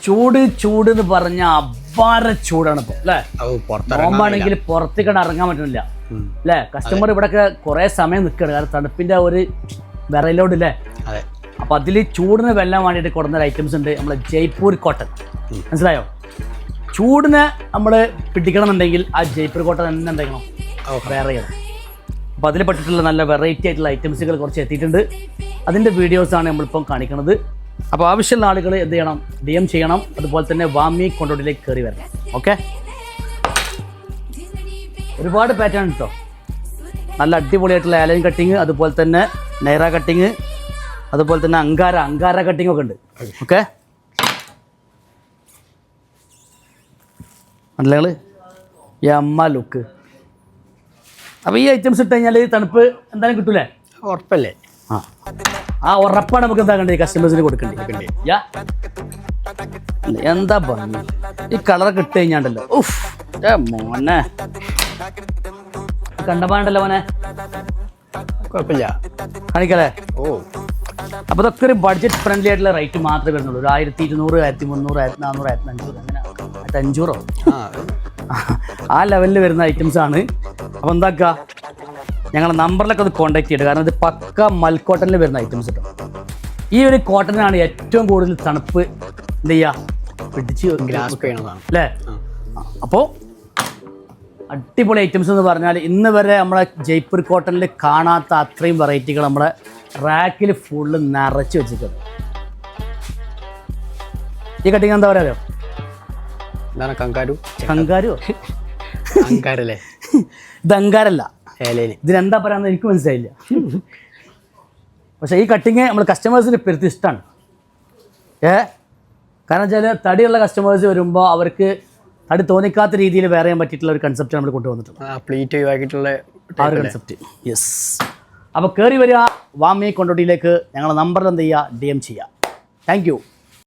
ചൂട് ചൂട് എന്ന് പറഞ്ഞ അപാര ചൂടാണ് ഇപ്പൊ അല്ലേ? നോമ്പാണെങ്കിൽ പുറത്തേക്ക് ഇറങ്ങാൻ പറ്റുന്നില്ല അല്ലേ? കസ്റ്റമർ ഇവിടെയൊക്കെ കുറെ സമയം നിൽക്കുകയാണ്, കാരണം തണുപ്പിന്റെ ഒരു വിറയിലോട് അല്ലേ? അപ്പൊ അതിൽ ചൂടിന് വെല്ലാൻ വേണ്ടിയിട്ട് കൊടുക്കുന്ന ഐറ്റംസ് ഉണ്ട്. നമ്മളെ ജയ്പൂർ കോട്ടൺ, മനസ്സിലായോ? ചൂടിനെ നമ്മൾ പിടിക്കണം എന്നുണ്ടെങ്കിൽ ആ ജയ്പൂർ കോട്ടൺ തന്നെ എന്തെങ്കിലും വേറെ ചെയ്യണം. അപ്പോൾ അതിൽ പെട്ടിട്ടുള്ള നല്ല വെറൈറ്റി ആയിട്ടുള്ള ഐറ്റംസുകൾ കുറച്ച് എത്തിയിട്ടുണ്ട്. അതിൻ്റെ വീഡിയോസാണ് നമ്മളിപ്പം കാണിക്കുന്നത്. അപ്പോൾ ആവശ്യമുള്ള ആളുകൾ എന്ത് ചെയ്യണം? DM ചെയ്യണം. അതുപോലെ തന്നെ വാമി കൊണ്ടോട്ടിലേക്ക് കയറി വരണം. ഓക്കെ, ഒരുപാട് പാറ്റേൺ കേട്ടോ. നല്ല അടിപൊളിയായിട്ടുള്ള ആലൈൻ കട്ടിങ്, അതുപോലെ തന്നെ നൈറ കട്ടിങ്, അതുപോലെ തന്നെ അങ്കാര കട്ടിങ് ഒക്കെ ഉണ്ട്. ഓക്കെ, മനസ്സിലാള് ഈ അമ്മ ലുക്ക്. അപ്പോൾ ഈ ഐറ്റംസ് ഇട്ട് കഴിഞ്ഞാൽ തണുപ്പ് എന്തായാലും കിട്ടൂലേ? ഉറപ്പല്ലേ? ആ ഉറപ്പാണ് നമുക്ക് എന്താ കണ്ടേ കസ്റ്റമേഴ്സിന് കൊടുക്കണ്ടേ. എന്താ ഭംഗി ഈ കളറൊക്കെ ഇട്ട് കഴിഞ്ഞാണ്ടല്ലോ. ഉഫ് മോനെ കണ്ടമാണ്ടല്ലോ മോനെ, കുഴപ്പമില്ല, കാണിക്കല്ലേ? ഓ, അപ്പോൾ ഇതൊക്കെ ഒരു ബഡ്ജറ്റ് ഫ്രണ്ട്ലി ആയിട്ടുള്ള റേറ്റ് മാത്രമേ വരുന്നുള്ളൂ. ഒരു 1200, 1300, 1400, 1500 അങ്ങനെ 500 ആ ലെവലിൽ വരുന്ന ഐറ്റംസ് ആണ്. അപ്പോൾ എന്താക്കുക, ഞങ്ങളുടെ നമ്പറിലൊക്കെ ഒന്ന് കോൺടാക്ട് ചെയ്യട്ടെ, കാരണം ഇത് പക്ക മൽക്കോട്ടനിൽ വരുന്ന ഐറ്റംസ് കിട്ടും. ഈ ഒരു കോട്ടനാണ് ഏറ്റവും കൂടുതൽ തണുപ്പ് എന്ത് ചെയ്യുക പിടിച്ച് അല്ലേ? അപ്പോൾ അടിപൊളി ഐറ്റംസ് എന്ന് പറഞ്ഞാൽ ഇന്ന് വരെ നമ്മളെ ജയ്പൂർ കോട്ടണിൽ കാണാത്ത അത്രയും വെറൈറ്റികൾ നമ്മളെ റാക്കിൽ ഫുള്ള് നിറച്ച് വെച്ചിട്ടുണ്ട്. ഈ കട്ടിങ് എന്താ പറയാ? ഇത് അങ്കാരല്ല, ഇതിനെന്താ പറയാന്ന് എനിക്ക് മനസ്സിലായില്ല. പക്ഷേ ഈ കട്ടിങ് നമ്മൾ കസ്റ്റമേഴ്സിന് പെരുത്തി ഇഷ്ടമാണ്. കാരണം വെച്ചാൽ തടിയുള്ള കസ്റ്റമേഴ്സ് വരുമ്പോൾ അവർക്ക് തടി തോന്നിക്കാത്ത രീതിയിൽ വേറെ ചെയ്യാൻ പറ്റിയിട്ടുള്ള ഒരു കൺസെപ്റ്റ് നമ്മൾ കൊണ്ടുവന്നിട്ടുണ്ട്. ആ ഒരു കൺസെപ്റ്റ്. യെസ്. അപ്പോൾ കയറി വരിക വാമി കൊണ്ടോട്ടിയിലേക്ക്. ഞങ്ങളുടെ നമ്പറിൽ എന്ത് ചെയ്യുക? DM ചെയ്യുക. Thank you.